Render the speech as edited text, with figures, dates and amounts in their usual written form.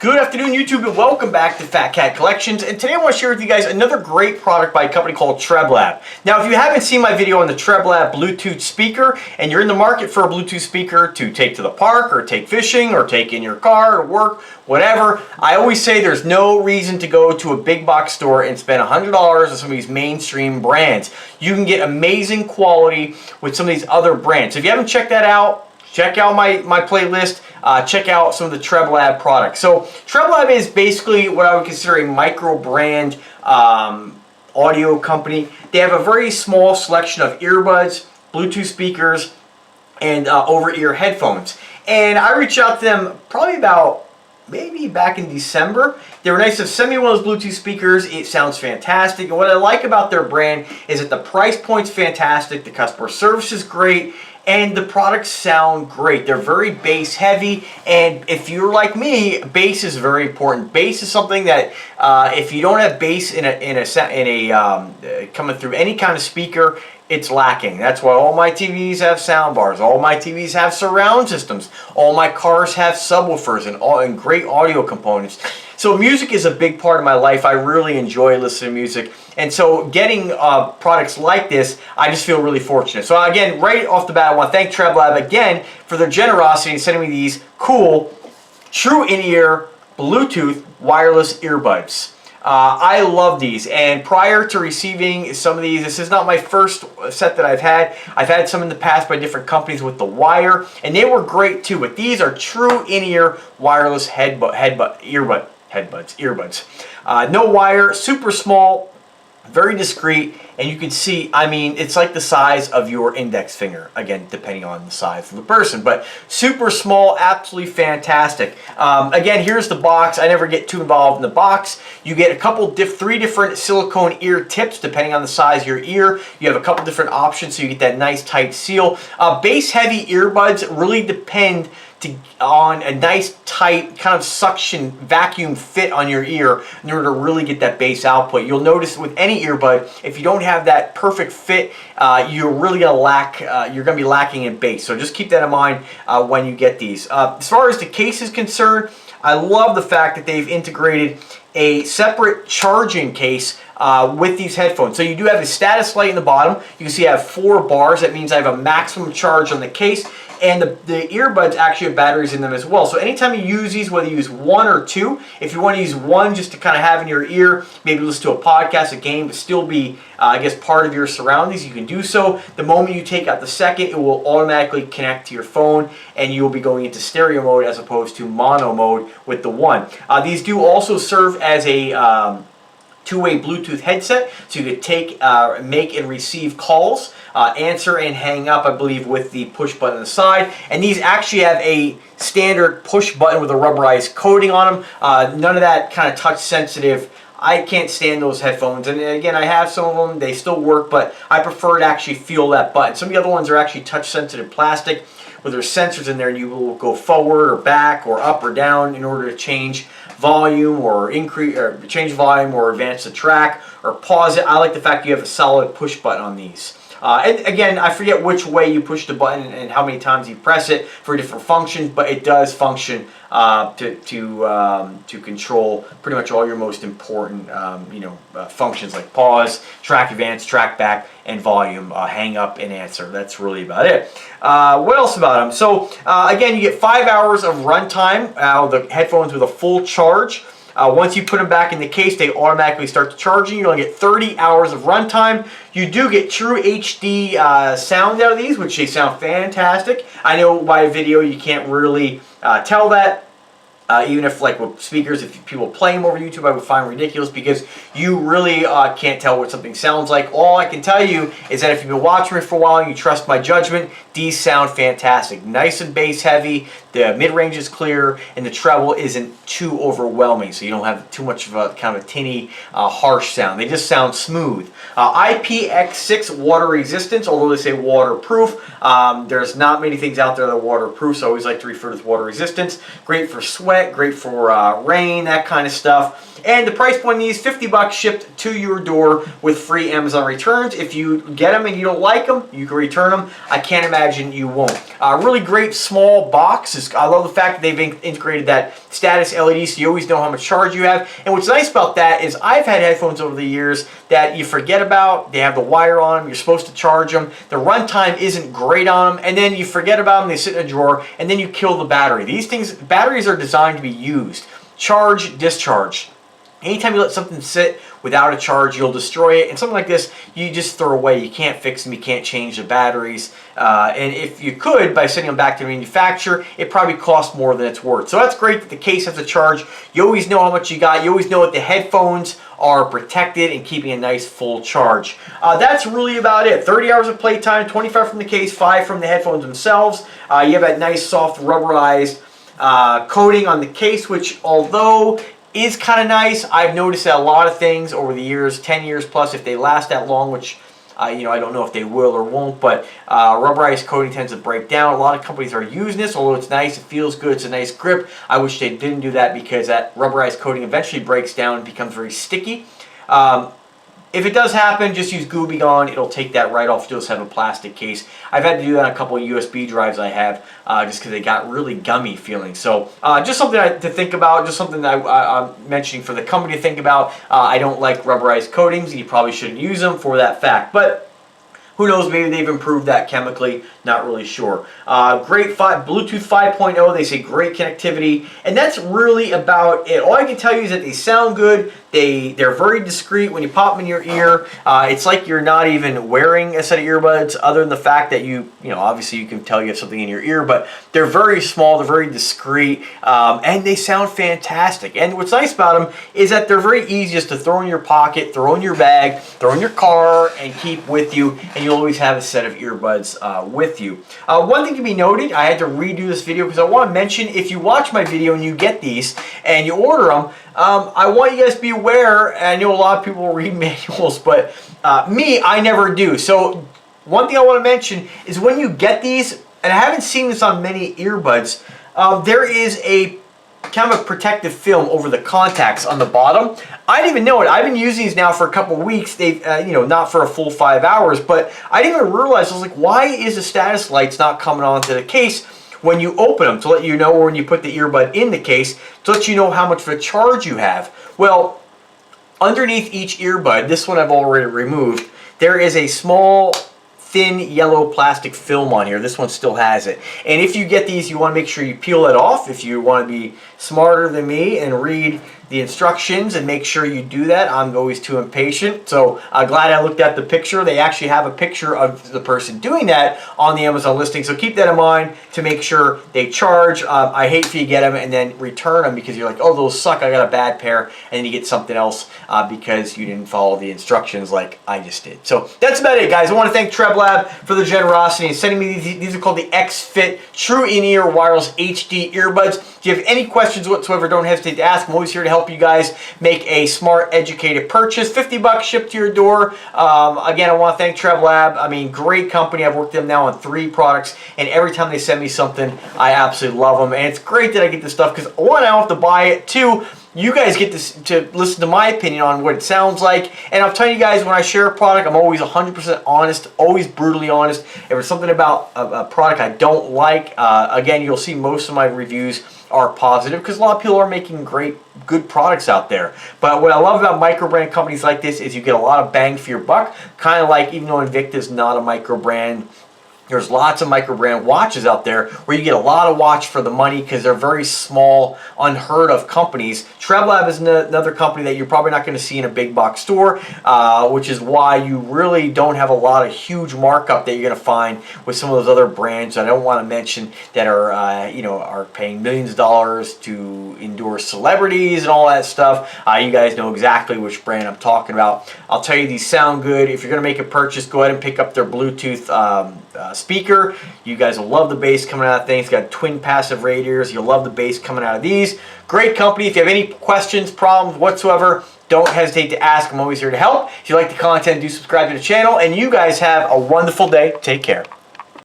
Good afternoon, YouTube, and welcome back to Fat Cat Collections. And today I want to share with you guys another great product by a company called Treblab. Now, if you haven't seen my video on the Treblab Bluetooth speaker, and you're in the market for a Bluetooth speaker to take to the park, or take fishing, or take in your car, or work, whatever, I always say there's no reason to go to a big box store and spend $100 on some of these mainstream brands. You can get amazing quality with some of these other brands. So if you haven't checked that out, check out my playlist. Check out some of the Treblab products. So Treblab is basically what I would consider a micro brand audio company. They have a very small selection of earbuds, Bluetooth speakers, and over-ear headphones. And I reached out to them probably about maybe back in December. They were nice to send me one of those Bluetooth speakers. It sounds fantastic. And what I like about their brand is that the price point's fantastic, the customer service is great, and the products sound great. They're very bass heavy, and if you're like me, bass is very important. Bass is something that if you don't have bass coming through any kind of speaker, it's lacking. That's why all my TVs have sound bars. All my TVs have surround systems. All my cars have subwoofers and great audio components. So music is a big part of my life. I really enjoy listening to music. And so getting products like this, I just feel really fortunate. So again, right off the bat, I want to thank Treblab again for their generosity in sending me these cool, true in-ear, Bluetooth wireless earbuds. I love these, and prior to receiving some of these, this is not my first set that I've had. I've had some in the past by different companies with the wire, and they were great too, but these are true in-ear wireless earbuds. No wire, super small, very discreet, and you can see, I mean, it's like the size of your index finger, again, depending on the size of the person, but super small, absolutely fantastic. Again, here's the box. I never get too involved in the box. You get a couple, three different silicone ear tips, depending on the size of your ear. You have a couple different options, so you get that nice tight seal. Bass-heavy earbuds really depend on a nice tight kind of suction vacuum fit on your ear in order to really get that bass output. You'll notice with any earbud, if you don't have that perfect fit, you're really gonna lack. You're gonna be lacking in bass. So just keep that in mind when you get these. As far as the case is concerned, I love the fact that they've integrated a separate charging case with these headphones. So you do have a status light in the bottom. You can see I have 4 bars. That means I have a maximum charge on the case. And the earbuds actually have batteries in them as well. So anytime you use these, whether you use 1 or 2, if you want to use 1 just to kind of have in your ear, maybe listen to a podcast, a game, but still be, I guess, part of your surroundings, you can do so. The moment you take out the second, it will automatically connect to your phone, and you will be going into stereo mode as opposed to mono mode with the 1. These do also serve as a two-way Bluetooth headset, so you could take, make and receive calls, answer and hang up, I believe, with the push button on the side. And these actually have a standard push button with a rubberized coating on them. None of that kind of touch sensitive. I can't stand those headphones, and again, I have some of them, they still work, but I prefer to actually feel that button. Some of the other ones are actually touch sensitive plastic where there's sensors in there, and you will go forward or back or up or down in order to change volume or increase or change volume or advance the track or pause it. I like the fact you have a solid push button on these. And again, I forget which way you push the button and how many times you press it for different functions, but it does function to control pretty much all your most important functions like pause, track advance, track back, and volume, hang up, and answer. That's really about it. What else about them? So again, you get 5 hours of runtime out of the headphones with a full charge. Once you put them back in the case, they automatically start charging. You're going to get 30 hours of runtime. You do get true HD sound out of these, which they sound fantastic. I know by video you can't really tell that. Even if, like with speakers, if people play them over YouTube, I would find ridiculous because you really can't tell what something sounds like. All I can tell you is that if you've been watching me for a while and you trust my judgment, these sound fantastic. Nice and bass heavy, the mid-range is clear, and the treble isn't too overwhelming, so you don't have too much of a kind of a tinny, harsh sound. They just sound smooth. IPX6 water resistance, although they say waterproof. There's not many things out there that are waterproof, so I always like to refer to as water resistance. Great for sweat, great for rain, that kind of stuff. And the price point of these, $50 shipped to your door with free Amazon returns. If you get them and you don't like them, you can return them. I can't imagine you won't. Really great small box. I love the fact that they've integrated that status LED so you always know how much charge you have. And what's nice about that is I've had headphones over the years that you forget about. They have the wire on them. You're supposed to charge them. The runtime isn't great on them. And then you forget about them. They sit in a drawer and then you kill the battery. These things, batteries are designed to be used. Charge, discharge. Anytime you let something sit without a charge, you'll destroy it. And something like this, you just throw away. You can't fix them. You can't change the batteries. And if you could, by sending them back to the manufacturer, it probably costs more than it's worth. So that's great that the case has a charge. You always know how much you got. You always know that the headphones are protected and keeping a nice full charge. That's really about it. 30 hours of playtime, 25 from the case, 5 from the headphones themselves. You have that nice soft rubberized coating on the case, which although is kind of nice, I've noticed that a lot of things over the years, 10 years plus, if they last that long, which I don't know if they will or won't, but rubberized coating tends to break down. A lot of companies are using this, although it's nice, it feels good, it's a nice grip. I wish they didn't do that because that rubberized coating eventually breaks down and becomes very sticky. If it does happen, just use Gooby Gone. It'll take that right off. You'll just have a plastic case. I've had to do that on a couple of USB drives I have just because they got really gummy feeling. So just something to think about, just something that I'm mentioning for the company to think about. I don't like rubberized coatings. You probably shouldn't use them for that fact. But who knows, maybe they've improved that chemically, not really sure. Great Bluetooth 5.0, they say great connectivity, and that's really about it. All I can tell you is that they sound good, they're very discreet when you pop them in your ear. It's like you're not even wearing a set of earbuds, other than the fact that you know, obviously you can tell you have something in your ear, but they're very small, they're very discreet, and they sound fantastic. And what's nice about them is that they're very easy just to throw in your pocket, throw in your bag, throw in your car, and keep with you, and you'll always have a set of earbuds with you. One thing to be noted, I had to redo this video because I want to mention, if you watch my video and you get these and you order them, I want you guys to be aware, and I know a lot of people read manuals, but me, I never do. So one thing I want to mention is when you get these, and I haven't seen this on many earbuds, there is a kind of a protective film over the contacts on the bottom. I didn't even know it. I've been using these now for a couple of weeks. They've, not for a full 5 hours, but I didn't even realize. I was like, why is the status lights not coming onto the case when you open them, to let you know, or when you put the earbud in the case, to let you know how much of a charge you have? Well, underneath each earbud, this one I've already removed, there is a small thin yellow plastic film on here. This one still has it. And if you get these, you want to make sure you peel it off if you want to be smarter than me and read the instructions and make sure you do that. I'm always too impatient. So I'm glad I looked at the picture. They actually have a picture of the person doing that on the Amazon listing. So keep that in mind to make sure they charge. I hate for you to get them and then return them because you're like, oh, those suck, I got a bad pair. And then you get something else because you didn't follow the instructions like I just did. So that's about it, guys. I want to thank Treblab for the generosity in sending me these. These are called the Xfit True In-Ear Wireless HD Earbuds. If you have any questions whatsoever, don't hesitate to ask. I'm always here to help you guys make a smart, educated purchase. $50 shipped to your door. Again, I want to thank Treblab. I mean, great company. I've worked with them now on 3 products, and every time they send me something, I absolutely love them. And it's great that I get this stuff because, 1, I don't have to buy it. 2, you guys get to listen to my opinion on what it sounds like. And I'm telling you guys, when I share a product, I'm always 100% honest, always brutally honest. If there's something about a product I don't like, again, you'll see most of my reviews are positive because a lot of people are making good products out there. But what I love about micro brand companies like this is you get a lot of bang for your buck. Kind of like, even though INVICTA is not a micro brand, there's lots of micro brand watches out there where you get a lot of watch for the money because they're very small, unheard of companies. Treblab is another company that you're probably not going to see in a big box store, which is why you really don't have a lot of huge markup that you're going to find with some of those other brands I don't want to mention that are, are paying millions of dollars to endorse celebrities and all that stuff. You guys know exactly which brand I'm talking about. I'll tell you, these sound good. If you're going to make a purchase, go ahead and pick up their Bluetooth speaker. You guys will love the bass coming out of things. It's got twin passive radiators. You'll love the bass coming out of these. Great company. If you have any questions, problems whatsoever, don't hesitate to ask. I'm always here to help. If you like the content, do subscribe to the channel. And you guys have a wonderful day. Take care.